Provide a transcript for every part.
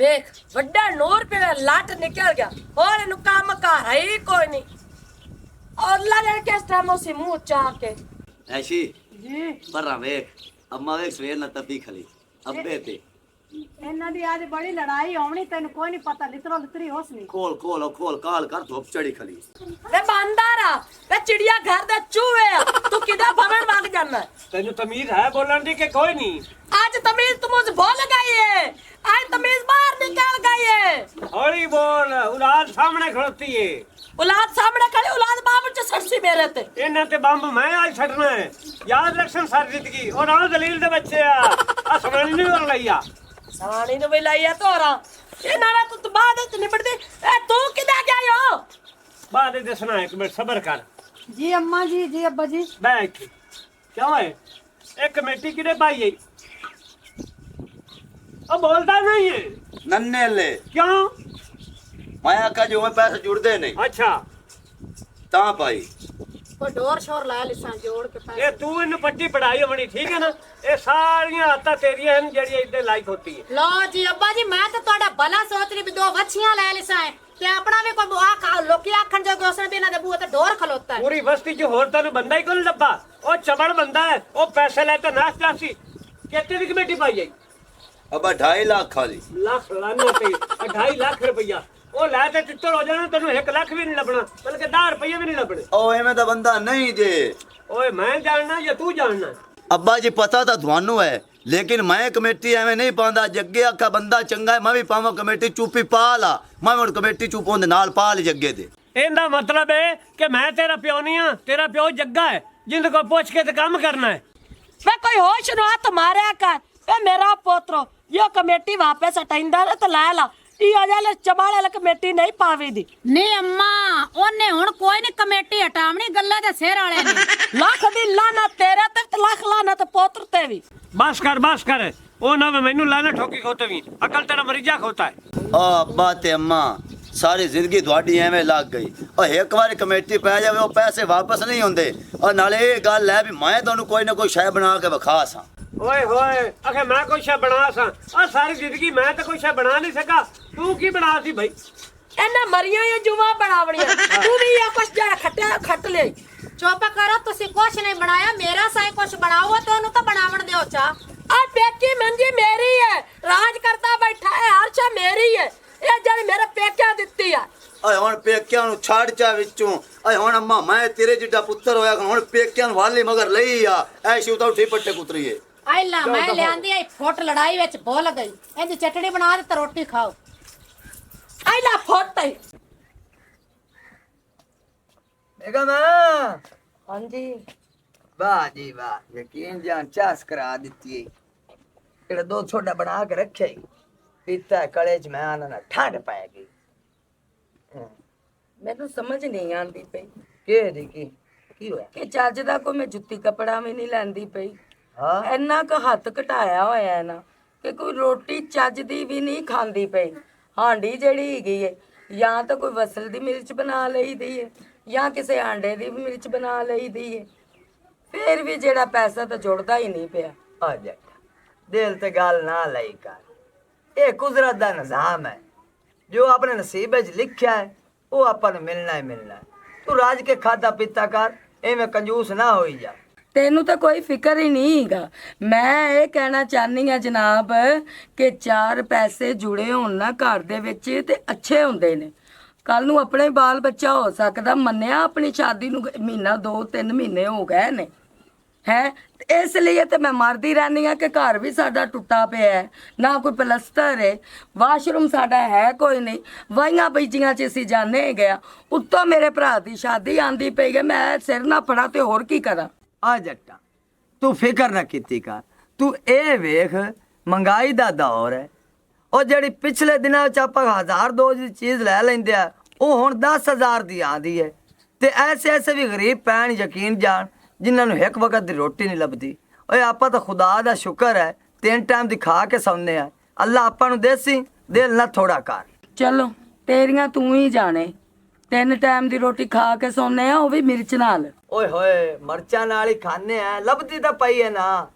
ਵੇਖ ਵੱਡਾ ਨੂਰ पे ਲੱਟ ਨਿਕਲ ਗਿਆ ਹੋਰ ਇਹਨੂੰ ਕੰਮ ਕਰ ਹੀ ਕੋਈ ਨਹੀਂ और लड़े किस टाइम से मुंह चाह के ऐशी जी पर वेख अम्मा वेख सवेर न तपी खली अब्बे ते ਇਹਨਾਂ ਦੀ ਅੱਜ ਬੜੀ ਲੜਾਈ ਆਉਣੀ ਤੈਨੂੰ ਕੋਈ ਨਹੀਂ ਪਤਾ ਲਿਤਰੋ ਲਿਤਰੀ ਹੋਸ ਨਹੀਂ खोल काल कर धुप चढ़ी खली वे बंदारा वे चिड़िया घर दे चूहे तू किधर भवन मांग जाना तेनू तमीज है बोलन दी के कोई नहीं आज तमीज तुम मुझे भूल गई है आज तमीज बाहर निकल गई है हौली बोल औलाद सामने खड़ोती है औलाद सामने खड़ी औलाद बाबू च सरसी मेरे ते इन्हां ते बंब मैं आज छड़ना है याद रखसन सारी जिंदगी और आ दलील दे बच्चे आ समझ नहीं कर लिया सानी नु भी लाइया तोरा ये नारा तू बाद च निपटदी ए तू किधर गया हो बाद में दसना एक मिनट सब्र कर ਜੀ ਅੰਮਾ ਜੀ ਜੀ ਅੱਬਾ ਜੀ बैठ क्यों है एक कमेटी किने पाई है अब बोलता नहीं है नन्ने ले क्यों माया का जो में पैसे जुड़दे नहीं अच्छा ता भाई ਕੋਈ ਡੋਰ ਸ਼ੋਰ ਲਾ ਲਿਸਾਂ ਜੋੜ ਕੇ ਪੈਸੇ ये तू इन पट्टी पढ़ाई होनी ठीक है ना ये सारियां आदतां तेरियां हैं जेड़ी इदे लायक होती है ਲਓ ਜੀ ਅੱਬਾ ਜੀ ਮੈਂ ਤਾਂ ਤੁਹਾਡਾ ਭਲਾ ਸੋਚ ਰਹੀ ਵੀ ਦੋ ਵੱਛੀਆਂ ਲੈ ਲਿਸਾਂ ਤੇ ਆਪਣਾ ਵੀ ਕੋਈ ਆ ਲੋਕੀ ਆਖਣ ਜੋਗੇ ਉਸਨੇ ਵੀ ਇਹਨਾਂ ਦੇ ਬੂਹੇ ਤੇ ਡੋਰ ਖਲੋਤਾ ਹੈ पूरी बस्ती च होर तैनूं बंदा ही कोई लब्बा ओ चबड़ बंदा है ओ पैसे ले तो नाश जासी कितने दी कमेटी पाई जाई अब 2.5 लाख खाली लाख लाने पे 2.5 लाख रुपया ओ लै ते तित्तर हो जाना तैनूं 1 लाख भी नहीं लबना बल्कि 10 रुपये भी नहीं लबने ओ एवें दा बंदा नहीं जे ओए मैं जानना या तू जानना अब्बा जी पता तो थानू है लेकिन मैं कमेटी एवें नहीं पांदा जग्गे आखा बंदा चंगा है मैं भी पावां कमेटी चुप्पी पा ला मैं हुण कमेटी चुप होंदे नाल पा ली जग्गे दे ਇਹਦਾ मतलब है कि मैं तेरा प्यो नहीं हां तेरा प्यो जग्गा है जिंद को पूछ के ते काम करना है वे कोई होश नु हाथ मारया कर वे मेरा पोत्रो यो कमेटी वापस हटाइंदा ते ला ला ई आ जाले चबाले वाला कमेटी नहीं पावी दी ਨਹੀਂ ਅੰਮਾ ਉਹਨੇ ਹੁਣ ਕੋਈ ਨਹੀਂ ਕਮੇਟੀ ਹਟਾਵਣੀ ਗੱਲਾਂ ਦੇ ਸਿਰ ਵਾਲੇ ਨੇ लाख दी लाना तेरे ते लाख लाना ते पोत्र ते भी बस कर ओ ना मैनू लाना ठोकी खोते भी अकल तेरा मरीजा खोता है ओ अब्बा ते अम्मा सारी जिंदगी थोड़ी एवें लग गई और एक बार कमेटी पै जावे वो पैसे वापस नहीं होंदे और नाले ये गल है भी मैं तुहानू कोई ना कोई शय बना के विखा सा ओए होए अखे मैं कोई शय बना सा आ सारी जिंदगी मैं तो कोई शय बना नहीं सका तू की बना सी भाई एना मरिया या जुवा बनावणिया तू भी या कुछ जरा खट ले ਚੁੱਪ ਕਰੋ ਤੁਸੀਂ ਕੁਛ ਨਹੀਂ ਬਣਾਇਆ ਮੇਰਾ ਸਾਈ ਕੁਛ ਬਣਾਓ ਤੇ ਉਹਨੂੰ ਤਾਂ ਬਣਾਵਣ ਦਿਓ ਚਾ आ पेकी मंजी मेरी है राज करता बैठा है हर शय मेरी है ये जड़ी मेरे पेक्या दित्ती है ਓਏ ਹੁਣ ਪੇਕਿਆਂ ਨੂੰ ਛੱਡ ਚਾ ਵਿੱਚੋਂ ਓਏ ਹੁਣ ਅੰਮਾ ਮੈਂ ਤੇਰੇ ਜਿੱਡਾ ਪੁੱਤਰ ਹੋਇਆ ਹੁਣ ਪੇਕਿਆਂ ਨੂੰ ਵਾਲੀ ਮਗਰ ਲਈ ਆ ਐਸ਼ੀ ਉਤਾਂ ਉੱਠੀ ਪੱਟੇ ਕੁਤਰੀਏ ਆਇਲਾ ਮੈਂ ਲਿਆਂਦੀ ਆਈ ਫੁੱਟ ਲੜਾਈ ਵਿੱਚ ਭੁੱਲ ਗਈ ਇਹਦੀ ਚਟਣੀ ਬਣਾ ਦੇ ਤੇ ਰੋਟੀ ਖਾਓ आई ला फोट बेगम हाँ जी वाह जी वाह यकीन जान चास करा दी है दो छोटा बना के रखे पीता कले च मैं आना ना ठंड पाएगी मैनू समझ नहीं आंदी पई के दी की होया कि ਚੱਜ ਦਾ ਕੋਈ ਮੈਂ ਜੁੱਤੀ ਕਪੜਾ ਵੀ ਨਹੀਂ ਲੈਂਦੀ ਪਈ हाँ ਇੰਨਾ ਕੁ ਹੱਥ ਘਟਾਇਆ ਹੋਇਆ ਹੈ ਨਾ ਕਿ ਕੋਈ ਰੋਟੀ ਚੱਜ ਦੀ ਵੀ ਨਹੀਂ ਖਾਂਦੀ ਪਈ ਹਾਂਡੀ ਜਿਹੜੀ ਹੈਗੀ ਹੈ ਜਾਂ ਤਾਂ ਕੋਈ ਵਸਲ ਦੀ ਮਿਰਚ ਬਣਾ ਲਈਦੀ ਹੈ ਜਾਂ ਕਿਸੇ ਆਂਡੇ ਦੀ ਵੀ ਮਿਰਚ ਬਣਾ ਲਈਦੀ ਹੈ ਫੇਰ ਵੀ ਜਿਹੜਾ ਪੈਸਾ ਤਾਂ ਜੁੜਦਾ ਹੀ ਨਹੀਂ ਪਿਆ आ जट दिल ते गल ना लई कर ये कुदरत दा निजाम है जो अपने नसीब च लिखा है वो अपन मिलना ही मिलना है तू राज के खाता पीता कर एवें कंजूस ना होई जा ਤੈਨੂੰ ਤਾਂ ਕੋਈ ਫਿਕਰ ਹੀ ਨਹੀਂ ਹੈਗਾ ਮੈਂ ਇਹ ਕਹਿਣਾ ਚਾਹਨੀ ਆ ਜਨਾਬ ਕਿ 4 ਪੈਸੇ ਜੁੜੇ ਹੋਣ ਨਾ ਘਰ ਦੇ ਵਿੱਚ ਤੇ ਅੱਛੇ ਹੁੰਦੇ ਨੇ ਕੱਲ ਨੂੰ ਆਪਣੇ ਬਾਲ ਬੱਚਾ ਹੋ ਸਕਦਾ ਮੰਨਿਆ ਆਪਣੀ ਸ਼ਾਦੀ ਨੂੰ ਮਹੀਨਾ 2-3 ਮਹੀਨੇ ਹੋ ਗਏ ਨੇ ਹੈ ਇਸ ਲਈ ਤੇ ਮੈਂ ਮਰਦੀ ਰਹਿੰਦੀ ਆ ਕਿ ਘਰ ਵੀ ਸਾਡਾ ਟੁੱਟਾ ਪਿਆ ਹੈ ਨਾ ਕੋਈ ਪਲਸਤਰ ਹੈ ਵਾਸ਼ਰੂਮ ਸਾਡਾ ਹੈ ਕੋਈ ਨਹੀਂ ਵਾਈਆਂ ਬੀਜੀਆਂ ਚ ਅਸੀਂ ਜਾਣੇ ਹੈਗੇ ਆ ਉੱਤੋਂ ਮੇਰੇ ਭਰਾ ਦੀ ਸ਼ਾਦੀ ਆਂਦੀ ਪਈ ਹੈ ਮੈਂ ਸਿਰ ਨਾ ਫੜਾ ਤੇ ਹੋਰ ਕੀ ਕਰਾਂ आ जट्टा तू फिक्र ना कीती कर तू ए वेख महंगाई दा दौर है और जड़ी पिछले दिनों च आप 1000-2 ਦੀ ਚੀਜ਼ ਲੈ ਲੈਂਦੇ ਆ ਉਹ ਹੁਣ 10000 ਦੀ ਆਂਦੀ ਹੈ ਤੇ ਐਸੇ ਵੀ ਗਰੀਬ ਪੈਣ ਯਕੀਨ ਜਾਣ ਜਿਨ੍ਹਾਂ ਨੂੰ ਇੱਕ ਵਕਤ ਦੀ ਰੋਟੀ ਨਹੀਂ ਲੱਭਦੀ ਓਏ ਆਪਾਂ ਤਾਂ ਖੁਦਾ ਦਾ ਸ਼ੁਕਰ ਹੈ 3 ਟਾਈਮ ਦੀ ਖਾ ਕੇ ਸੌਂਦੇ ਆ ਅੱਲਾ ਆਪਾਂ ਨੂੰ ਦੇਸੀ ਦਿਲ ਨਾ ਥੋੜਾ ਕਰ ਚਲੋ ਤੇਰੀਆਂ ਤੂੰ ਹੀ ਜਾਣੇ 3 ਟਾਈਮ ਦੀ ਰੋਟੀ ਖਾ ਕੇ ਸੌਂਦੇ ਆ ਉਹ ਵੀ ਮਿਰਚ ਨਾਲ ਓਏ ਹੋਏ ਮਰਚਾਂ ਨਾਲ ਹੀ ਖਾਣੇ ਆ ਲੱਭਦੀ ਤਾਂ ਪਈ ਹੈ ਨਾ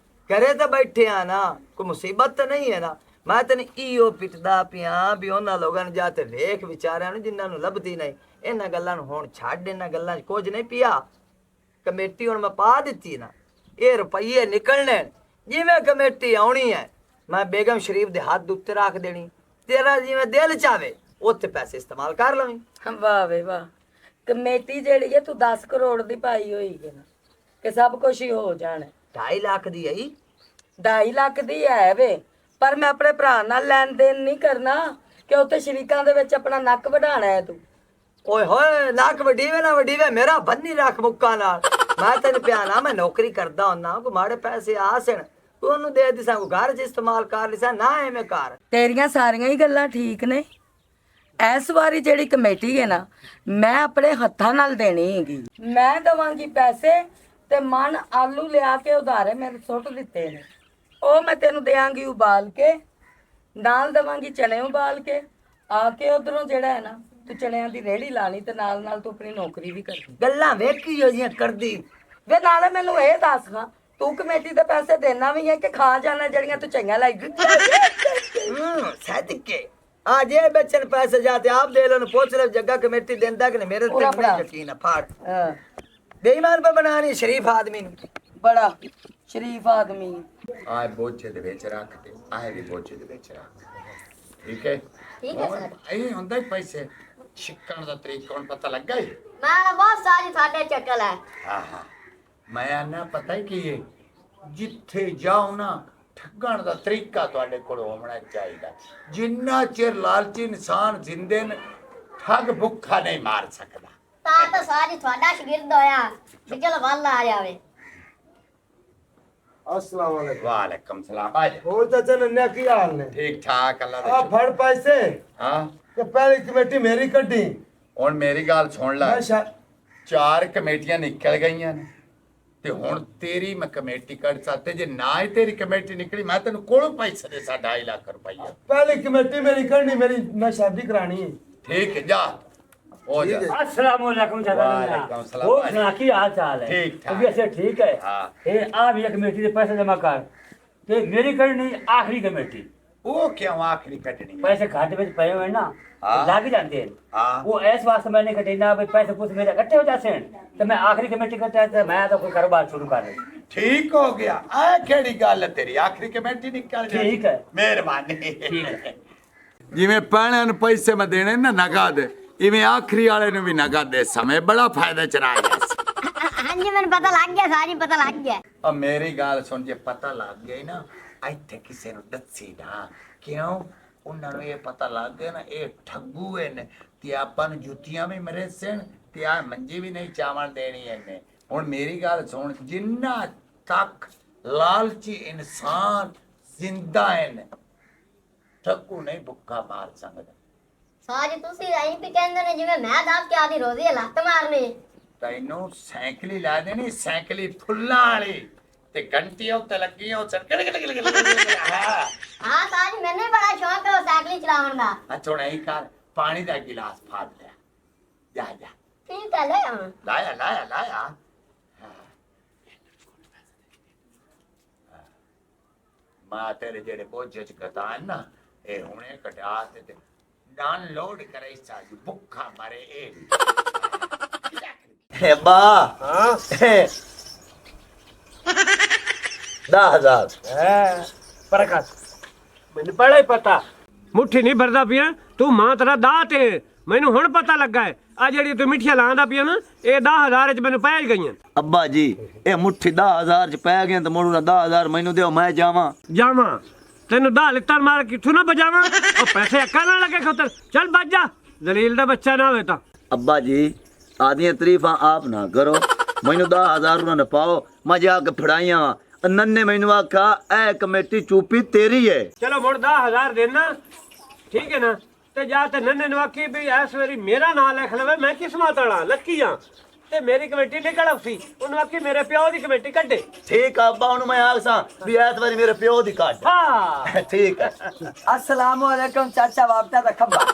ਘਰੇ ਤਾਂ ਬੈਠੇ ਆ ਨਾ ਕੋਈ ਮੁਸੀਬਤ ਤਾਂ ਨਹੀਂ ਹੈ ਨਾ ਮੈਂ ਤੈਨੂੰ ਈਓ ਪਿੱਟਦਾ ਪਿਆ ਵੀ ਉਹਨਾਂ ਲੋਕਾਂ ਨੂੰ ਜਾ ਤੇ ਵੇਖ ਵਿਚਾਰਿਆਂ ਨੂੰ ਜਿਨ੍ਹਾਂ ਨੂੰ ਲੱਭਦੀ ਨਹੀਂ। ਇਹਨਾਂ ਗੱਲਾਂ ਨੂੰ ਹੁਣ ਛੱਡ, ਇਹਨਾਂ ਗੱਲਾਂ 'ਚ ਕੁਝ ਨਹੀਂ ਪਿਆ। ਕਮੇਟੀ ਹੁਣ ਮੈਂ ਪਾ ਦਿੱਤੀ ਨਾ, ਇਹ ਰੁਪਈਏ ਨਿਕਲਣੇ ਜਿਵੇਂ ਕਮੇਟੀ ਆਉਣੀ ਹੈ ਮੈਂ ਬੇਗਮ ਸ਼ਰੀਫ ਦੇ ਹੱਥ ਉੱਤੇ ਰੱਖ ਦੇਣੀ। ਤੇਰਾ ਜਿਵੇਂ ਦਿਲ ਚਾਵੇ ਉੱਥੇ ਪੈਸੇ ਇਸਤੇਮਾਲ ਕਰ ਲਵੀਂ। ਵਾਹ ਵੇ ਵਾਹ। ਕਮੇਟੀ ਜਿਹੜੀ ਹੈ ਤੂੰ 10 ਕਰੋੜ ਦੀ ਪਾਈ ਹੋਈ ਹੈ ਨਾ, ਕਿ ਸਭ ਕੁਝ ਹੀ ਹੋ ਜਾਣਾ। 2.5 ਲੱਖ ਦੀ ਆਈ 2.5 ਲੱਖ ਦੀ ਹੈ ਵੇ, ਪਰ ਮੈਂ ਆਪਣੇ ਭਰਾ ਨਾਲ ਲੈਣ ਦੇਣ ਨਹੀਂ ਕਰਨਾ ਕਿ ਉੱਥੇ ਸ਼ਰੀਕਾਂ ਦੇ ਵਿੱਚ ਆਪਣਾ ਨੱਕ ਵਢਾਣਾ ਹੈ ਤੂੰ। ਓਏ ਹੋਏ ਨੱਕ ਵਡੀਵੇ ਨਾ ਵਡੀਵੇ, ਮੇਰਾ ਬੰਨੀ ਰੱਖ ਮੁੱਕਾਂ ਨਾਲ। ਮੈਂ ਤੈਨੂੰ ਪਿਆਣਾ, ਮੈਂ ਨੌਕਰੀ ਕਰਦਾ ਹੁੰਨਾ, ਕੋ ਮਾੜੇ ਪੈਸੇ ਆਸਣ ਤੂੰ ਉਹਨੂੰ ਦੇ ਦਿਸਾਂ, ਕੋ ਘਰ 'ਚ ਇਸਤੇਮਾਲ ਕਰ ਲਿਸਾਂ ਨਾ ਐਵੇਂ ਕਰ। ਤੇਰੀਆਂ ਸਾਰੀਆਂ ਹੀ ਗੱਲਾਂ ਠੀਕ ਨੇ। ਇਸ ਵਾਰੀ ਜਿਹੜੀ ਕਮੇਟੀ ਹੈ ਨਾ, ਮੈਂ ਆਪਣੇ ਹੱਥਾਂ ਨਾਲ ਦੇਣੀ ਹੈਗੀ। ਮੈਂ ਦਵਾਂਗੀ ਪੈਸੇ ਤੇ ਮਨ ਆਲੂ ਲਿਆ ਕੇ ਉਧਾਰੇ ਮੇਰੇ ਸੁੱਟ ਦਿੱਤੇ ਨੇ, ਉਹ ਮੈਂ ਤੈਨੂੰ ਦੇਵਾਂਗੀ ਉਬਾਲ ਕੇ, ਨਾਲ ਦਵਾਂਗੀ ਚਨੇ ਉਬਾਲ ਕੇ। ਆ ਕੇ ਉਧਰੋਂ ਜਿਹੜਾ ਹੈ ਨਾ ਤੂੰ ਚਨਿਆਂ ਦੀ ਰੇਹੜੀ ਲਾਣੀ ਤੇ ਨਾਲ ਨਾਲ ਤੂੰ ਆਪਣੀ ਨੌਕਰੀ ਵੀ ਕਰਨੀ। ਗੱਲਾਂ ਵੇਖੀ ਜੋ ਜੀਆਂ ਕਰਦੀ। ਵੇ ਨਾਲੇ ਮੈਨੂੰ ਇਹ ਦੱਸ ਹਾਂ, ਤੂੰ ਕਮੇਟੀ ਦੇ ਪੈਸੇ ਦੇਣਾ ਵੀ ਹੈ ਕਿ ਖਾ ਜਾਣਾ ਜਿਹੜੀਆਂ ਤੂੰ ਚੰਗੀਆਂ ਲਾਈ ਸਦਕੇ ਆ ਜੇ ਬੱਚਨ ਪੈਸੇ ਜਾਤੇ ਆਪ ਦੇ लो, पूछ ले जगह कमेटी देंदा कि नहीं। मेरे पूरा ते बड़ा बड़ा। यकीन है फाड़ ਹਾਂ बेईमान पर बनानी शरीफ आदमी ने। ਬੜਾ ਸ਼ਰੀਫ ਆਦਮੀ। ਆਏ ਬੋਝੇ ਦੇ ਵਿੱਚ ਰੱਖ ਤੇ ਆਏ ਵੀ ਬੋਝੇ ਦੇ ਵਿੱਚ ਰੱਖ। ਠੀਕ ਹੈ ਹੁਣ ਇਹ ਹੁੰਦਾ ਹੀ ਪੈਸੇ ਛਿੱਕਣ ਦਾ ਤਰੀਕਾ ਹੁਣ ਪਤਾ ਲੱਗਾ ਹੀ। ਮੈਂ ਬਹੁਤ ਸਾਰੀ ਸਾਡੇ ਚੱਕਲ ਹੈ। ਹਾਂ ਮੈਂ ਆਨਾ ਪਤਾ ਹੀ ਕੀ ਹੈ, ਜਿੱਥੇ ਜਾਓ ਨਾ ਠੱਗਣ ਦਾ ਤਰੀਕਾ ਤੁਹਾਡੇ ਕੋਲ ਹੋਣਾ ਚਾਹੀਦਾ। ਜਿੰਨਾ ਚਿਰ ਲਾਲਚੀ ਇਨਸਾਨ ਜ਼ਿੰਦੇ ਨੇ ਠੱਗ ਭੁੱਖਾ ਨਹੀਂ ਮਾਰ ਸਕਦਾ। ਤਾਂ ਸਾਰੀ ਤੁਹਾਡਾ ਸ਼ਗਿਰਦ ਹੋਇਆ ਵੀ ਚਲੋ ਵੱਲ ਆ ਜਾਵੇ। अस्सलाम वालेकुम। ਵਾਲੇਕਮ ਸਲਾਮ ਭਾਈ। और चाचा नन्या की हाल ने? ਠੀਕ ਠਾਕ ਅੱਲਾ ਦਾ आ ਸ਼ੁਕਰ। फड़ पैसे ਹਾਂ कि पहली कमेटी मेरी कड्डी। ਹੁਣ ਮੇਰੀ ਗੱਲ ਸੁਣ ਲੈ, मैं शा- 4 ਕਮੇਟੀਆਂ ਨਿਕਲ ਗਈਆਂ ਨੇ ਤੇ ਹੁਣ ਤੇਰੀ ਮੈਂ ਕਮੇਟੀ ਕੱਢ ਸਕਤੇ। ਜੇ ਨਾ ਹੀ ਤੇਰੀ ਕਮੇਟੀ ਨਿਕਲੀ ਮੈਂ ਤੈਨੂੰ ਕੋਲੋਂ ਪੈਸੇ ਦੇ 2.5 ਲੱਖ ਰੁਪਈਆ। पहली कमेटी मेरी करनी, मेरी मैं शादी करानी है। ठीक है जा हो जा। अस्सलाम वालेकुम वालेकुम सलाम वो भाई। सुना की हाल चाल है? ठीक ठाक। अभी ऐसे ठीक है। हाँ। ये आ भी कमेटी के पैसे जमा कर ते मेरी करनी आखिरी कमेटी। वो क्यों आखिरी कटनी है? पैसे खाते में पए हुए ना हाँ। लाग जाते हैं। हाँ। वो ऐस वास्ते मैंने कटे ना भाई पैसे कुछ मेरे इकट्ठे हो जाते हैं तो मैं आखिरी कमेटी करता है तो मैं तो कोई कारोबार शुरू कर रही। ठीक हो गया। आ केड़ी गल है तेरी, आखिरी कमेटी निकल जाए। ठीक है। मेहरबानी। ठीक है। जिवें पैणिਆਂ ਨੂੰ ਪੈਸੇ ਮੈਂ ਦੇਣੇ ਨਾ ਨਗਦ, ਇਵੇਂ ਆਖਰੀ ਵਾਲੇ ਨੂੰ ਵੀ ਨਗਦ ਦੇ ਸਮੇਂ ਬੜਾ ਫਾਇਦਾ ਚ ਰਿਹਾ ਹੈ। ਹਾਂਜੀ ਮੈਨੂੰ ਪਤਾ ਲੱਗ ਗਿਆ, ਸਾਰੀ ਪਤਾ ਲੱਗ ਗਿਆ। ਆ ਮੇਰੀ ਗੱਲ ਸੁਣ, ਜੇ ਪਤਾ ਲੱਗ ਗਿਆ ਨਾ ਇੱਥੇ ਕਿਸੇ ਨੂੰ ਦੱਸੀ ਨਾ, ਕਿਉਂ ਉਹਨਾਂ ਨੂੰ ਇਹ ਪਤਾ ਲੱਗ ਗਿਆ ਨਾ ਇਹ ਠੱਗੂ ਨੇ ਤੇ ਆਪਾਂ ਨੂੰ ਜੁੱਤੀਆਂ ਵੀ ਮਰੇ ਸਨ ਤੇ ਆ ਮੰਜੀ ਵੀ ਨਹੀਂ ਚਾਵਣ ਦੇਣੀ ਇਹਨੇ। ਹੁਣ ਮੇਰੀ ਗੱਲ ਸੁਣ, ਜਿੰਨਾ ਤੱਕ ਲਾਲਚੀ ਇਨਸਾਨ ਜ਼ਿੰਦਾ ਹੈ ਠੱਗੂ ਨਹੀਂ ਭੁੱਖਾ ਮਾਰ ਸਕਦਾ। ਸਾਰੀ ਤੁਸੀਂ ਐਂ ਵੀ ਕਹਿੰਦੇ ਨੇ ਜਿਵੇਂ ਮੈਂ ਦੱਸ ਕੇ ਆਦੀ ਰੋਜ਼ੀ ਲੱਤ ਮਾਰਨੀ। ਤੈਨੂੰ ਸਾਈਕਲੀ ਲਾ ਦੇਣੀ, ਸਾਈਕਲੀ ਫੁੱਲਾਂ ਵਾਲੀ ਤੇ ਘੰਟੀਆਂ ਉੱਤੇ ਲੱਗੀਆਂ ਉਹ ਸਰਕੜ ਹਾਂ ਹਾਂ ਸਾਰੀ ਮੈਨੂੰ ਬੜਾ ਸ਼ੌਂਕ ਹੈ ਸਾਈਕਲ ਚਲਾਉਣ ਦਾ। ਅੱਛਾ ਨਹੀਂ ਕਰ, ਪਾਣੀ ਦਾ ਗਿਲਾਸ ਫਾੜ ਲਿਆ, ਜਾ ਜਾ ਠੀਕ ਹੈ ਲੈ ਆਵਾਂ। ਲਾਇਆ ਲਾਇਆ ਲਾਇਆ। ਮਾਂ ਤੇਰੇ ਜਿਹੜੇ ਬੋਝੇ ਚ ਕਤਾਨ ਨਾ ਇਹ ਹੁਣੇ ਕਟਾ ਤੇ ਡਾਊਨਲੋਡ ਕਰੇ ਸਾਜੀ ਭੁੱਖਾ ਮਰੇ ਇਹ। ਅੱਬਾ हाँ 10,000 परकत मैंने बड़ा ही पता मुट्ठी नहीं भरदा पिया तू मां तेरा दात है मैनू हुण पता लगा है आ जेड़ी तू मिठिया लांदा पिया ना ये 10,000 च मैनू पै गईयां। ਅੱਬਾ ਜੀ ਇਹ ਮੁੱਠੀ 10,000 ਚ ਪੈ ਗਏ ਤੇ ਮੋੜੂ ਨਾ 10,000 ਮੈਨੂੰ ਦਿਓ, ਮੈਂ ਜਾਵਾਂ। जावा तेनू दा लित्तर मार किथों ना बजावा और पैसे अक्का ना लगे खोतर चल बज जा दलील दा बच्चा ना होवे ता। ਅੱਬਾ ਜੀ ਆਦੀਆਂ ਤਾਰੀਫਾਂ ਆਪ ਨਾ ਕਰੋ, ਮੈਨੂੰ 10,000 ਉਹਨਾਂ ਨੇ ਪਾਓ, ਮੈਂ ਜਾ ਕੇ ਫੜਾਈਆਂ। ਨੰਨੇ ਮੈਨੂੰ ਆਖਾ ਇਹ ਕਮੇਟੀ ਚੂਪੀ ਤੇਰੀ ਹੈ। चलो मुड़ 10,000 देना ठीक है ना ते जा ते नन्ने नु आखी भी इस वारी मेरा नाम लिख लवे मैं किस्मत वाला लक्की हां ते मेरी कमेटी निकल आसी उन्होंने आखी मेरे प्यो दी कमेटी कड्डे। ਠੀਕ ਆ ਅੱਬਾ, ਉਹਨੂੰ ਮੈਂ ਆਖਸਾਂ ਵੀ ਇਸ ਵਾਰੀ ਮੇਰੇ ਪਿਓ ਦੀ ਕੱਢ। हां ਠੀਕ ਹੈ। अस्सलाम वालेकुम चाचा वापता दा खब्बा।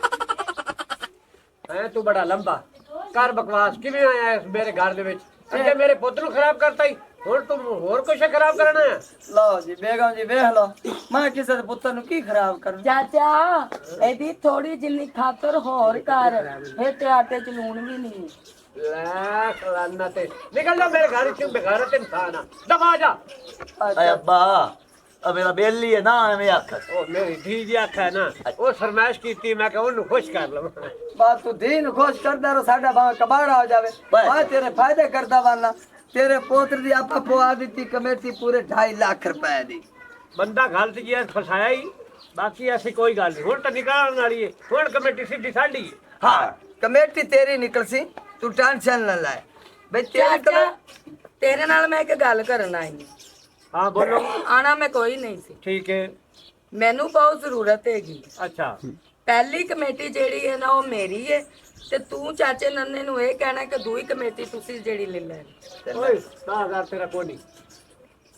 है तू बड़ा लंबा कर बकवास किवें आया इस मेरे घर दे विच अगे मेरे पुੱਤ ਨੂੰ ਖਰਾਬ ਕਰਤਾ ਹੀ ਹੁਣ ਤੂੰ ਹੋਰ ਕੁਛ ਖਰਾਬ ਕਰਨਾ ਹੈ? ਲਓ ਜੀ ਬੇਗਮ ਜੀ ਵੇਖ ਲਓ ਮੈਂ ਕਿਸੇ ਦੇ ਪੁੱਤਰ ਨੂੰ ਕੀ ਖਰਾਬ ਕਰਾਂ। ਚਾਚਾ ਇਹਦੀ ਥੋੜੀ ਜਿੰਨੀ ਖਾਤਰ ਹੋਰ ਕਰ, ਇਹ ਤੇ ਆਟੇ ਚ ਲੂਣ ਵੀ ਨਹੀਂ। ਲੈ ਖਲਾਨਾ ਤੇ ਨਿਕਲ ਜਾ ਮੇਰੇ ਘਰ ਚੋਂ, ਬੇਕਾਰ ਤੇ ਇਨਸਾਨ ਆ, ਦਫਾ ਜਾ। ਆਏ ਅੱਬਾ ਆ ਮੇਰਾ ਬੇਲੀ ਹੈ ਨਾ ਐਵੇਂ ਆਖ ਉਹ ਮੇਰੀ ਧੀ ਜੀ ਆਖਿਆ ਨਾ, ਉਹ ਫਰਮਾਇਸ਼ ਕੀਤੀ, ਮੈਂ ਕਿਹਾ ਉਹਨੂੰ ਖੁਸ਼ ਕਰ ਲਵਾਂ। ਬਾਤ ਤੂੰ ਦੀਨ ਖੁਸ਼ ਕਰਦਾ ਰੋ, ਸਾਡਾ ਭਾਵੇਂ ਕਬਾੜਾ ਹੋ ਜਾਵੇ ਮੈਂ ਤੇਰੇ ਫਾਇਦੇ ਕਰਦਾ ਵਾਨਾ। ਤੇਰੇ ਪੋਤਰ ਦੀ ਆਪਾਂ ਪਵਾ ਦਿੱਤੀ ਕਮੇਟੀ ਪੂਰੇ 2.5 ਲੱਖ ਰੁਪਏ ਦੀ। ਬੰਦਾ ਗਲਤ ਜੀ ਫਸਾਇਆ ਹੀ, ਬਾਕੀ ਐਸੀ ਕੋਈ ਗੱਲ ਨਹੀਂ। ਹੁਣ ਤਾਂ ਨਿਕਾਲਣ ਵਾਲੀ ਹੈ, ਹੁਣ ਕਮੇਟੀ ਸਿੱਧੀ ਸਾਡੀ ਹੈ। ਹਾਂ ਕਮੇਟੀ ਤੇਰੀ ਨਿਕਲ ਸੀ, ਤੂੰ ਟੈਨਸ਼ਨ ਨਾ ਲੈ ਬਈ ਤੇਰੀ ਚਾਚਾ ਤੇਰੇ ਨਾਲ ਮੈਂ ਇੱਕ ਗੱਲ ਕਰਨ ਆਈ ਹਾਂ ਬੋਲੋ। ਆਣਾ ਮੈਂ ਕੋਈ ਨਹੀਂ ਸੀ, ਠੀਕ ਹੈ। ਮੈਨੂੰ ਬਹੁਤ ਜ਼ਰੂਰਤ ਹੈਗੀ। ਅੱਛਾ ਪਹਿਲੀ ਕਮੇਟੀ ਜਿਹੜੀ ਹੈ ਨਾ ਉਹ ਮੇਰੀ ਹੈ, ਤੇ ਤੂੰ ਚਾਚੇ ਨੰਨੇ ਨੂੰ ਇਹ ਕਹਿਣਾ ਕਿ ਦੂਈ ਕਮੇਟੀ ਤੁਸੀਂ ਜਿਹੜੀ ਲੈ ਲੈਣੀ। ਓਏ 10,000 ਤੇਰਾ ਕੋਈ ਨਹੀਂ।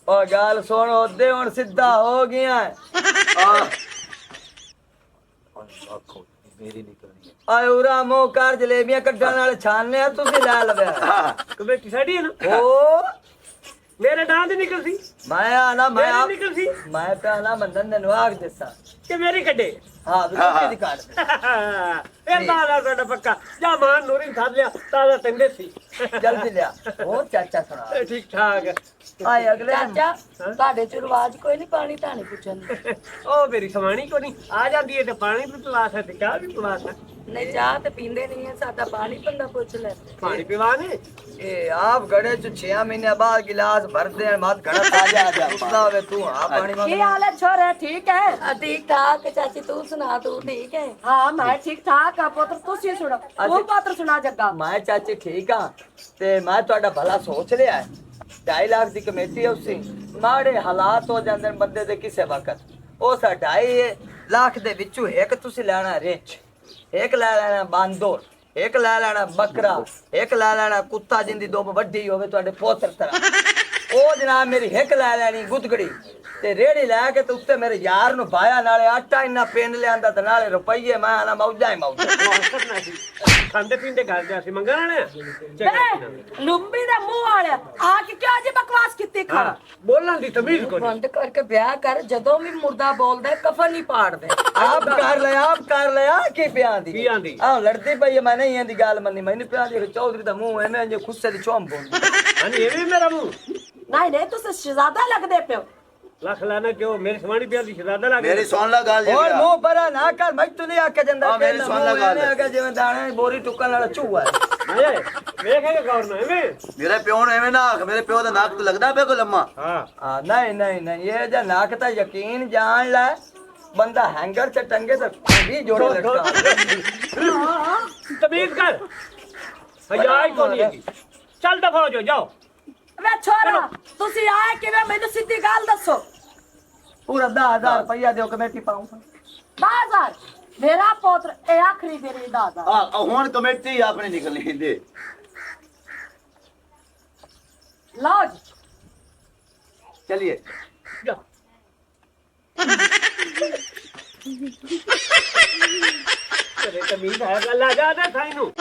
ਉਹ ਗੱਲ ਸੁਣ ਉਹਦੇ ਹੁਣ ਸਿੱਧਾ ਹੋ ਗਿਆ ਆਏ ਉਰਾ ਮੂੰਹ ਕਰ ਜਲੇਬੀਆਂ ਕੱਢਣ ਵਾਲੇ ਛਾਨਨੇ ਆ ਤੁਸੀਂ ਲੈ ਲਵਿਆ ਕਮੇਟੀ ਸਾਡੀ ਹੈ ਨਾ, ਉਹ ਮੇਰੇ ਨਾਂ ਦੀ ਨਿਕਲ ਸੀ, ਮੈਂ ਆਣਾ ਮੇਰੀ ਮੈਂ ਨਿਕਲ ਸੀ ਮੈਂ ਪਿਆਣਾ ਮੰਨਣ ਨੂੰ ਆਖ ਦਿੱਤਾ ਕਿ ਮੇਰੀ ਕੱਢੇ। ਹਾਂ ਬਿਲਕੁਲ ਦੀ ਕਾਟ ਇਹ ਤਾਂ ਸਾਡਾ ਪੱਕਾ ਜਾ ਮਾਂ ਨੂਰੀ ਸਾਧ ਲਿਆ ਤਾਜ਼ਾ ਤੰਦੇ ਸੀ। ਜਲਦੀ ਲਿਆ ਹੋਰ ਚਾਚਾ ਸੁਣਾ ਇਹ ਠੀਕ ਠਾਕ ਹੈ। ਆਏ ਅਗਲੇ ਦਿਨ ਚਾਚਾ ਤੁਹਾਡੇ ਚ ਰਿਵਾਜ ਕੋਈ ਨਹੀਂ ਪਾਣੀ ਧਾਣੀ ਪੁੱਛਣ ਦਾ? ਉਹ ਮੇਰੀ ਸਮਾਣੀ ਕੋ ਨਹੀਂ ਆ ਜਾਂਦੀ ਹੈ ਤੇ ਪਾਣੀ ਵੀ ਪਿਲਾ ਹੈ ਤੇ ਚਾਹ ਵੀ ਪਿਲਾ ਹੈ। ਨਹੀਂ ਚਾਹ ਤੇ ਪੀਂਦੇ ਨਹੀਂ ਹੈ, ਸਾਡਾ ਪਾਣੀ ਬੰਦਾ ਪੁੱਛ ਲੈ। ਪਾਣੀ ਪਿਵਾ ਨੇ ਇਹ ਆਪ ਗੜੇ ਚ 6 ਮਹੀਨੇ ਬਾਅਦ गिलास भरते हैं मत घड़ा आ जा वे तू हां पानी ਕੀ ਹਾਲ ਹੈ ਛੋਰੇ? ਠੀਕ ਹੈ। ਠੀਕ ਠਾਕ ਚਾਚੀ, ਤੂੰ ਸੁਣਾ ਤੂੰ ਠੀਕ ਹੈ? ਹਾਂ ਮੈਂ ਠੀਕ ਠਾਕ ਆ ਪੁੱਤਰ, ਤੁਸੀਂ ਸੁਣੋ, ਤੂੰ ਪੁੱਤਰ ਸੁਣਾ ਜੱਗਾ। मैं चाची ठीक हाँ ते मैं ਤੁਹਾਡਾ ਭਲਾ ਸੋਚ ਲਿਆ ਹੈ 2.5 ਲੱਖ ਦੀ ਕਮੇਟੀ ਉਸੇ ਮਾੜੇ ਹਾਲਾਤ ਹੋ ਜਾਂਦੇ ਨੇ ਬੰਦੇ ਦੇ ਕਿਸੇ ਵਕਤ ਉਹ 2.5 ਲੱਖ ਦੇ ਵਿੱਚੋਂ ਇੱਕ ਤੁਸੀਂ ਲੈਣਾ ਰਿਚ, ਇੱਕ ਲੈ ਲੈਣਾ ਬਾਂਦੋਰ, ਇੱਕ ਲੈ ਲੈਣਾ ਬੱਕਰਾ, ਇੱਕ ਲੈ ਲੈਣਾ ਕੁੱਤਾ ਜਿੰਦੀ ਦੁੱਬ ਵੱਡੀ ਹੋਵੇ ਤੁਹਾਡੇ ਪੋਤਰ ਤਰ੍ਹਾਂ। ਉਹ ਜਨਾਬ ਮੇਰੀ ਹਿੱਕ ਲੈ ਲੈਣੀ ਗੁੱਦਗੜੀ ਤੇ ਰੇੜੀ ਲੈ ਕੇ ਤੇ ਉੱਤੇ ਮੇਰੇ ਯਾਰ ਨੂੰ ਪਾਇਆ, ਨਾਲੇ ਆਟਾ ਇੰਨਾ ਪਿੰਡ ਲਿਆਂਦਾ ਤੇ ਨਾਲੇ ਰੁਪਈਏ ਮੈਂ ਆਣਾ ਮੌਜਾਂ ਹੀ ਮੌਜਾਂ। ਕਰਨਾ ਸੀ ਖਾਂਦੇ ਪੀਂਦੇ ਘਰ ਜਾ ਸੀ ਮੰਗਣ ਵਾਲੇ ਲੁੰਬੀ ਦਾ ਮੂੰਹ ਵਾਲਿਆ ਆ ਕੇ ਕਿਉਂ ਜੀ ਬਕਵਾਸ ਕੀਤੀ ਖਾ? ਬੋਲਣ ਦੀ ਤਮੀਜ਼ ਕੋਈ ਨਹੀਂ। ਬੰਦ ਕਰਕੇ ਵਿਆਹ ਕਰ, ਜਦੋਂ ਵੀ ਮੁਰਦਾ ਬੋਲਦਾ ਹੈ, ਕਫਨ ਨਹੀਂ ਪਾੜਦੇ। ਆਪ ਕਰ ਲਿਆ ਕੀ ਪਿਆਂ ਦੀ ਕੀ ਆਂਦੀ? ਆਹ ਲੜਦੀ ਪਈ ਹੈ, ਮੈਂ ਨਹੀਂ ਇਹਦੀ ਗੱਲ ਮੰਨੀ, ਮੈਨੂੰ ਪਿਆਂ ਦੀ ਚੌਧਰੀ ਦਾ ਮੂੰਹ ਐਵੇਂ ਜੇ ਖੁੱਸੇ ਦੀ ਚੋਂਬ ਬੋਲਦੀ। ਹਾਂਜੀ ਇਹ ਵੀ ਮੇਰਾ ਮੂੰਹ ਨਹੀਂ ਨਹੀਂ ਤੁਸੀਂ ਸ਼ਹਿਜ਼ਾਦਾ ਲੱਗਦੇ ਪਿਓ। ਲੱਖ ਲਾਣਾ ਕਿਉਂ ਮੇਰੀ ਸਮਾਣੀ ਪਿਆ ਦੀ ਸ਼ਰਾਦਾ ਲੱਗ ਮੇਰੀ ਸੁਣ ਲੈ ਗੱਲ ਹੋਰ ਜੀ ਮੂੰਹ ਪਰਾ ਨਾ ਕਰ, ਮੈਂ ਤੂੰ ਨਹੀਂ ਆਕੇ ਜਾਂਦਾ ਹਾਂ, ਮੇਰੀ ਸੁਣ ਲੈ ਗੱਲ। ਅਗਾ ਜਿਵੇਂ ਦਾਣੇ ਬੋਰੀ ਟੁੱਕਣ ਵਾਲਾ ਚੂਹਾ ਵੇਖੇਗਾ ਗੌਰ ਨਾਲ ਐਵੇਂ। ਮੇਰੇ ਪਿਓ ਨੂੰ ਐਵੇਂ ਨਾ ਆਖ, ਮੇਰੇ ਪਿਓ ਦਾ ਨੱਕ ਤੇ ਲੱਗਦਾ ਪਿਆ ਕੋਈ ਲੰਮਾ। ਹਾਂ ਨਹੀਂ ਇਹ ਜਾਂ ਨੱਕ ਤਾਂ ਯਕੀਨ ਜਾਣ ਲੈ ਬੰਦਾ ਹੈਂਗਰ ਚ ਟੰਗੇ ਤਾਂ ਵੀ ਜੋੜੇ ਲਟਕਾ ਤਮੀਜ਼ ਕਰ, ਹਯਾ ਹੀ ਕੋਈ ਨਹੀਂ ਹੈਗੀ। ਚੱਲ ਦਫਾ ਹੋ ਜਾਓ, ਜਾਓ। ਵੇ ਛੋਰਾ ਤੁਸੀਂ ਆਏ ਕਿਵੇਂ, ਮੈਨੂੰ ਸਿੱਧੀ ਗੱਲ ਦੱਸੋ। ਪੂਰਾ 10,000 ਰੁਪਇਆ ਦਿਓ ਕਮੇਟੀ ਪਾਉਂਗਾ। 10,000 ਮੇਰਾ ਪੁੱਤਰ ਇਹ ਆਖਰੀ ਮੇਰੇ 10,000। ਆ ਹੁਣ ਕਮੇਟੀ ਆਪਣੀ ਨਿਕਲਣੀ ਦੇ। ਲਓ ਜੀ ਚਲਿਏ ਜਾ। ਤੇਰੇ ਤਮੀਜ਼ ਹੈ ਗੱਲ ਆ ਜਾ ਦੇ ਸਾਈ ਨੂੰ।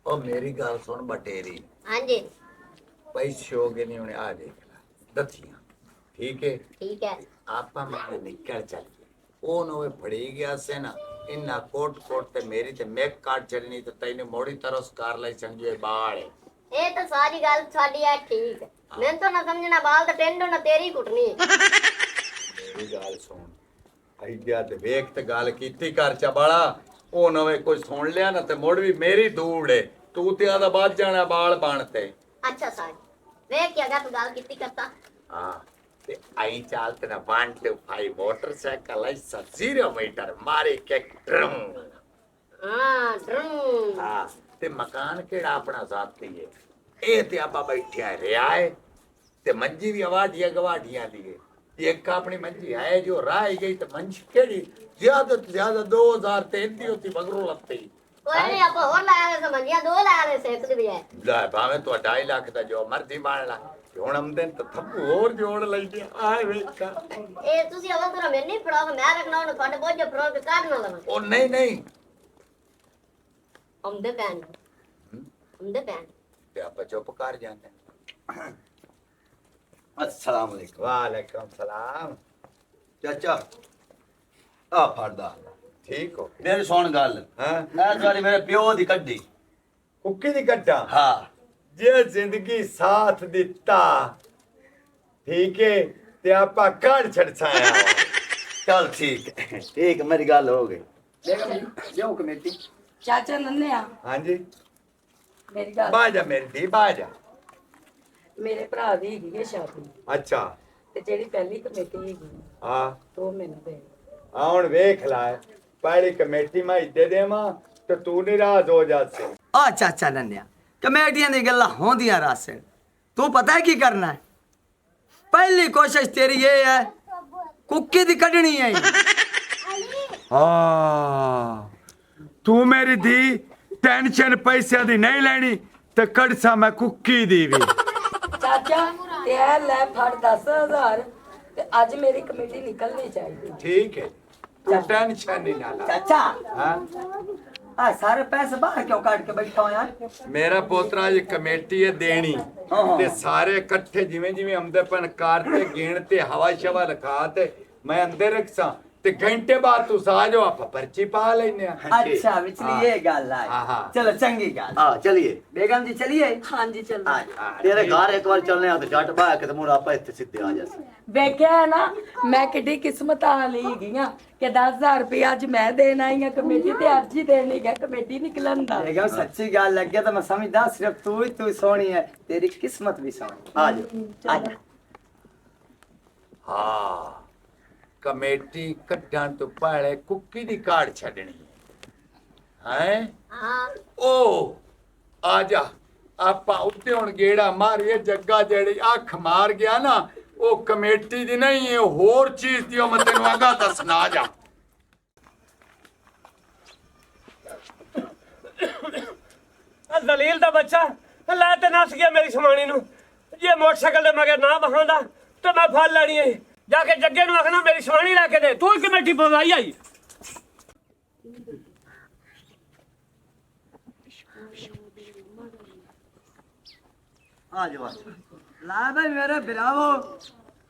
ਉਹ ਮੇਰੀ ਗੱਲ ਸੁਣ ਬਟੇਰੀ, ਹਾਂਜੀ ਪੈਸੇ ਹੋ ਗਏ ਨਹੀਂ ਉਹਨੇ ਆ ਦੇਖ ਲੈ ਦੱਥੀਆਂ, ਠੀਕ ਹੈ ਠੀਕ ਹੈ। ਆਪਾਂ ਮੈਂ ਨਿਕਲ ਚੱਲ ਉਹ ਨੂੰ ਫੜੀ ਗਿਆ ਸੀ ਨਾ ਇੰਨਾ ਕੋਟ ਤੇ ਮੇਰੀ ਤੇ ਮੇਕ ਕਾਟ ਚਲਣੀ ਤੇ ਤੈਨੂੰ ਮੋੜੀ ਤਰਸ ਕਰ ਲਈ ਸਮਝੇ ਬਾਲ। ਇਹ ਤਾਂ ਸਾਰੀ ਗੱਲ ਸਾਡੀ ਹੈ, ਠੀਕ ਹੈ। ਮੈਨੂੰ ਤਾਂ ਨਾ ਸਮਝਣਾ ਬਾਲ ਤਾਂ ਟੈਂਡੋ ਨਾ ਤੇਰੀ ਕੁੱਟਣੀ। ਮੇਰੀ ਗੱਲ ਸੁਣ ਆਈਡੀਆ ਤੇ ਵੇਖ ਤੇ ਗੱਲ ਕੀਤੀ ਕਰ ਚਬਾਲਾ, ਉਹ ਨਵੇਂ ਕੋਈ ਸੁਣ ਲਿਆ ਨਾ ਤੇ ਮੁੜ ਵੀ ਮੇਰੀ ਦੂੜ ਏ, ਤੂੰ ਤੇ ਆਦਾ ਬਾਅਦ ਜਾਣਾ ਬਾਲ ਬਣ ਤੇ। ਅੱਛਾ ਸਾਰੀ ਵੇਖ ਕੇ ਅਗਾ ਤੂੰ ਗੱਲ ਕੀਤੀ ਕਰਤਾ। ਹਾਂ ਤੇ ਆਈ ਚਾਲ ਤੇ ਨਾ 1 to 5 ਮੋਟਰਸਾਈਕਲ ਐ 0 ਮੀਟਰ ਮਾਰੇ ਕੇ ਡਰਮ। ਹਾਂ ਡਰਮ। ਹਾਂ ਤੇ ਮਕਾਨ ਕਿਹੜਾ ਆਪਣਾ ਜ਼ਾਤੀ ਏ, ਇਹ ਤੇ ਆਪਾਂ ਬੈਠਿਆ ਰਿਆ ਏ ਤੇ ਮੰਜੀ ਵੀ ਆਵਾਡੀਆਂ ਗਵਾਡੀਆਂ ਦੀ ਏ। ਇੱਕ ਆਪਣੀ ਮੰਜੀ ਹੈ ਜੋ ਰਾਹ ਹੀ ਗਈ ਤੇ ਮੰਜੀ ਕਿਹੜੀ ਜ਼ਿਆਦਾ ਤੋਂ ਜ਼ਿਆਦਾ 2003 ਦੀ ਹੋਤੀ ਮਗਰੋਂ ਲੱਤੀ। ਕੋਈ ਨਹੀਂ ਆਪਾਂ ਹੋਰ ਲਾਇਆ ਸਮਝਿਆ, 2 ਲਾਇਆ ਸੇ ਇੱਕ ਦੀ ਬਜਾਏ। ਲੈ ਭਾਵੇਂ ਤੂੰ 2.5 ਲੱਖ ਦਾ ਜੋ ਮਰਜ਼ੀ ਬਣ ਲਾ, ਹੁਣ ਆਮਦਨ ਤਾਂ ਥੱਪੂ ਹੋਰ ਜੋੜ ਲੈਂਦੇ ਆਏ ਵੇਖਾ ਇਹ ਤੁਸੀਂ ਅਵਲ ਤਰ੍ਹਾਂ ਮੈਨੂੰ ਨਹੀਂ ਫੜਾਓ ਮੈਂ ਰੱਖਣਾ ਉਹਨੂੰ ਤੁਹਾਡੇ ਬੋਝ ਫੜੋ ਕੇ ਕੱਢ ਨਾ ਲਵਾਂ ਉਹ ਨਹੀਂ ਆਉਂਦੇ ਪੈਣ ਤੇ ਆਪਾਂ ਚੁੱਪ ਕਰ ਜਾਂਦੇ अस्सलाम वालेकुम। ਵਾਲੇਕਮ ਸਲਾਮ ਚਾਚਾ ਆ ਫੜਦਾ ਠੀਕ ਹੋ ਮੇਰੀ ਸੁਣ ਗੱਲ ਹਾਂ ਇਹ ਸਾਰੀ ਮੇਰੇ ਪਿਓ ਦੀ ਕੱਢੀ ਕੁੱਕੀ ਦੀ ਕੱਟਾ ਹਾਂ ਜੇ ਜ਼ਿੰਦਗੀ ਸਾਥ ਦਿੱਤਾ ਠੀਕ ਹੈ ਤੇ ਆਪਾਂ ਕੱਢ ਛੜਛਾਇਆ चल ठीक है ठीक मेरी गल हो गई ਬੇਗਮ ਜੀ ਲਿਓ ਕਮੇਟੀ ਚਾਚਾ ਨੰਨਿਆ ਹਾਂਜੀ ਮੇਰੀ ਗੱਲ ਬਾਜਾ ਮੇਰੀ ਧੀ ਬਾਜਾ ਮੇਰੇ ਭਰਾ ਦੀ ਹੈਗੀ ਹੈ ਸ਼ਾਦੀ ਅੱਛਾ ਤੇ ਜਿਹੜੀ ਪਹਿਲੀ ਕਮੇਟੀ ਹੈਗੀ ਹਾਂ ਉਹ ਮੈਨੂੰ ਦੇ ਹੁਣ ਵੇਖ ਲੈ ਪਹਿਲੀ ਕਮੇਟੀ ਮੈਂ ਦੇ ਦੇਵਾਂ ਤੇ ਤੂੰ ਨਿਰਾਸ਼ ਹੋ ਜਾਸੇ ਆ ਚਾਚਾ ਨੰਨਿਆ ਕਮੇਟੀਆਂ ਦੀ ਗੱਲਾਂ ਹੁੰਦੀਆਂ ਰਾਸਨ ਤੂੰ ਪਤਾ ਹੈ ਕੀ ਕਰਨਾ ਹੈ ਪਹਿਲੀ ਕੋਸ਼ਿਸ਼ ਤੇਰੀ ਇਹ ਹੈ ਕੁੱਕੀ ਦੀ ਕੱਢਣੀ ਹੈ ਹਾਂ ਤੂੰ ਮੇਰੀ ਧੀ ਟੈਨਸ਼ਨ ਪੈਸਿਆਂ ਦੀ ਨਹੀਂ ਲੈਣੀ ਤੇ ਕੜਸਾ ਮੈਂ ਕੁੱਕੀ ਦੀ ਵੀ ਚਾਚਾ ਤੇ ਇਹ ਲੈ ਫੜ 10000 ਤੇ ਅੱਜ ਮੇਰੀ ਕਮੇਟੀ ਨਿਕਲਣੀ ਚਾਹੀਦੀ ਠੀਕ ਹੈ ਤੂੰ ਟੈਨਸ਼ਨ ਨਹੀਂ ਨਾ ਲੈ ਚਾਚਾ ਹਾਂ ਆ ਸਾਰੇ ਪੈਸੇ ਬਾਹਰ ਕਿਉਂ ਕੱਢ ਕੇ ਬੈਠਾ ਹੋਇਆ ਮੇਰਾ ਪੋਤਰਾ ਇਹ ਕਮੇਟੀ ਹੈ ਦੇਣੀ ਤੇ ਸਾਰੇ ਇਕੱਠੇ ਜਿਵੇਂ ਜਿਵੇਂ ਆਮਦਨ ਕਾਰ ਤੇ ਗਿਣ ਤੇ ਹਵਾ ਸ਼ਵਾ ਲਖਾ ਤੇ ਮੈਂ ਅੰਦਰ ਰੱਖਾਂ ਤੇ ਘੰਟੇ ਬਾਅਦ ਤੂੰ ਆ ਜਾਓ ਆਪਾਂ ਪਰਚੀ ਪਾ ਲੈਨੇ ਆ ਅੱਛਾ ਵਿਚਲੀ ਇਹ ਗੱਲ ਆ ਹਾਂ। ਚਲੋ ਚੰਗੀ ਗੱਲ हाँ चलिए ਬੇਗਮ ਜੀ ਚਲਿਏ ਹਾਂਜੀ ਚੱਲੋ तेरे घर एक बार चलने तो जट बा के मुड़ आप इत्थे सीधे आ जासे ਵੇਖਿਆ ਹੈ ਨਾ ਮੈਂ ਕਿੱਡੀ ਕਿਸਮਤ ਵਾਲੀ ਹੈਗੀ ਆ ਕਿ 10000 ਰੁਪਏ ਅੱਜ ਮੈਂ ਦੇਣ ਆਈ ਆ ਕਮੇਟੀ ਤੇ ਅੱਜ ਹੀ ਦੇਣੀ ਹੈ ਕਮੇਟੀ ਨਿਕਲਣ ਦਾ ਬੇਗਮ ਸੱਚੀ ਗੱਲ ਲੱਗੇ ਤਾਂ ਮੈਂ ਸਮਝਦਾ ਸਿਰਫ ਤੂੰ ਹੀ ਸੋਹਣੀ ਹੈ ਤੇਰੀ ਕਿਸਮਤ ਵੀ ਸੋਹਣੀ आ जाओ ਆ ਜਾ ਹਾਂ ਕਮੇਟੀ ਕੱਢਣ ਤੋਂ ਪਹਿਲੇ ਕੁੱਕੀ ਦੀ ਕਾਰਡ ਛੱਡਣੀ ਹੈ ਹਾਂ ਉਹ ਆ ਜਾ ਆਪਾਂ ਉੱਤੇ ਹੁਣ ਗੇੜਾ ਮਾਰੀਏ ਜੱਗਾ ਜਿਹੜੀ ਅੱਖ ਮਾਰ ਗਿਆ ਨਾ ਉਹ ਕਮੇਟੀ ਦੀ ਨਹੀਂ ਇਹ ਹੋਰ ਚੀਜ਼ ਦੀ ਉਹ ਮੈਂ ਤੈਨੂੰ ਅੱਗਾ ਦੱਸਣਾ ਆ ਜਾ ਦਲੀਲ ਦਾ ਬੱਚਾ ਲੈ ਤੇ ਨੱਸ ਗਿਆ ਮੇਰੀ ਸਮਾਣੀ ਨੂੰ ਜੇ ਮੋਟਰਸਾਈਕਲ ਦੇ ਮਗਰ ਨਾ ਬਹਾਂਦਾ ਤੇ ਮੈਂ ਫੜ ਲੈਣੀ ਏ ਜਾ ਕੇ ਜੱਗੇ ਨੂੰ ਆਖਣਾ ਮੇਰੀ ਸਮਾਣੀ ਲੈ ਕੇ ਦੇ ਤੂੰ ਹੀ ਕਮੇਟੀ ਪਵਾਈ ਆਈ आ जाओ ਲਾ ਬਈ ਮੇਰੇ ਬਿਰਾਵੋ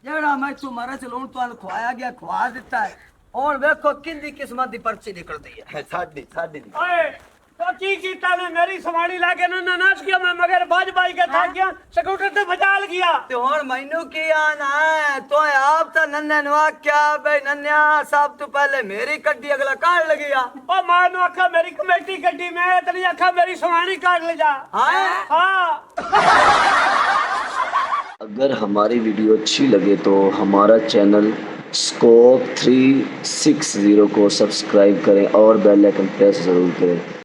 ਜਿਹੜਾ ਮੈਂ ਤੁਹਾਰਾ ਚਲਾਉਣ ਤੁਹਾਨੂੰ ਖਵਾਇਆ ਗਿਆ ਖਵਾ ਦਿੱਤਾ ਹੈ ਹੁਣ ਵੇਖੋ ਕਿੰਦੀ ਕਿਸਮਤ ਦੀ ਪਰਚੀ ਨਿਕਲਦੀ ਹੈ साडी साडी ਓਏ ਤੋ ਕੀ ਕੀਤਾ ਨੇ ਮੇਰੀ ਸਮਾਣੀ ਲੈ ਕੇ ਨਾ ਨੱਸ ਗਿਆ ਮੈਂ ਮਗਰ ਬਾਜ ਕੇ ਥੱਕ ਗਿਆ ਸਕੂਟਰ ਤੇ ਭਜਾਲ ਗਿਆ ਤੇ ਹੁਣ ਮੈਨੂੰ ਕੀ ਆਣਾ ਹੈ ਤੂੰ ਆਪ ਤਾਂ ਨੰਨੇ ਨੂੰ ਆਖਿਆ ਬਈ ਨੰਨਿਆ ਸਭ ਤੋਂ ਪਹਿਲੇ ਮੇਰੀ ਕੱਢੀ ਅਗਲਾ ਕਾਢ ਲਗਿਆ ਉਹ ਮਾਂ ਨੂੰ ਆਖਾ ਮੇਰੀ ਕਮੇਟੀ ਕੱਢੀ ਮੈਂ ਤੇ ਨਹੀਂ ਆਖਾ ਮੇਰੀ ਸਮਾਣੀ ਕਾਢ ਲੈ ਜਾ ਹਾਂ अगर हमारी वीडियो अच्छी लगे तो हमारा चैनल स्कोप 360 को सब्सक्राइब करें और बेल आइकन प्रेस ज़रूर करें।